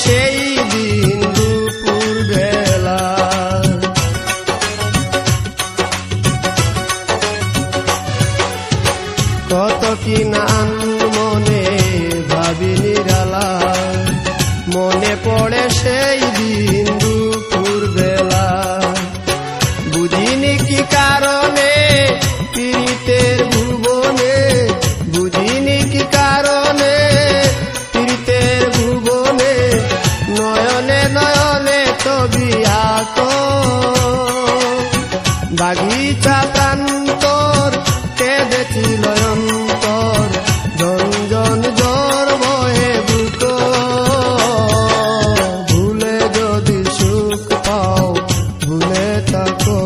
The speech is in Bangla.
সেই দিন দুপুর বেলা। কত কি নাম মনে ভাবি নিরালা, মনে পড়ে সেই দিন দুপুর বেলা। বুঝিনি কি কারণে পীড়িতের ভুবনে, বুঝিনি কি কারণে পীড়িতের ভুবনে, নয়নে নয়নে ছবি আঁকো। বাগিচা প্রান্তর কেঁদেছিল অন্তর, ঝনঝন জ্বর বহে বুক। ভুলে যদি সুখ পাও ভুলে থাকো।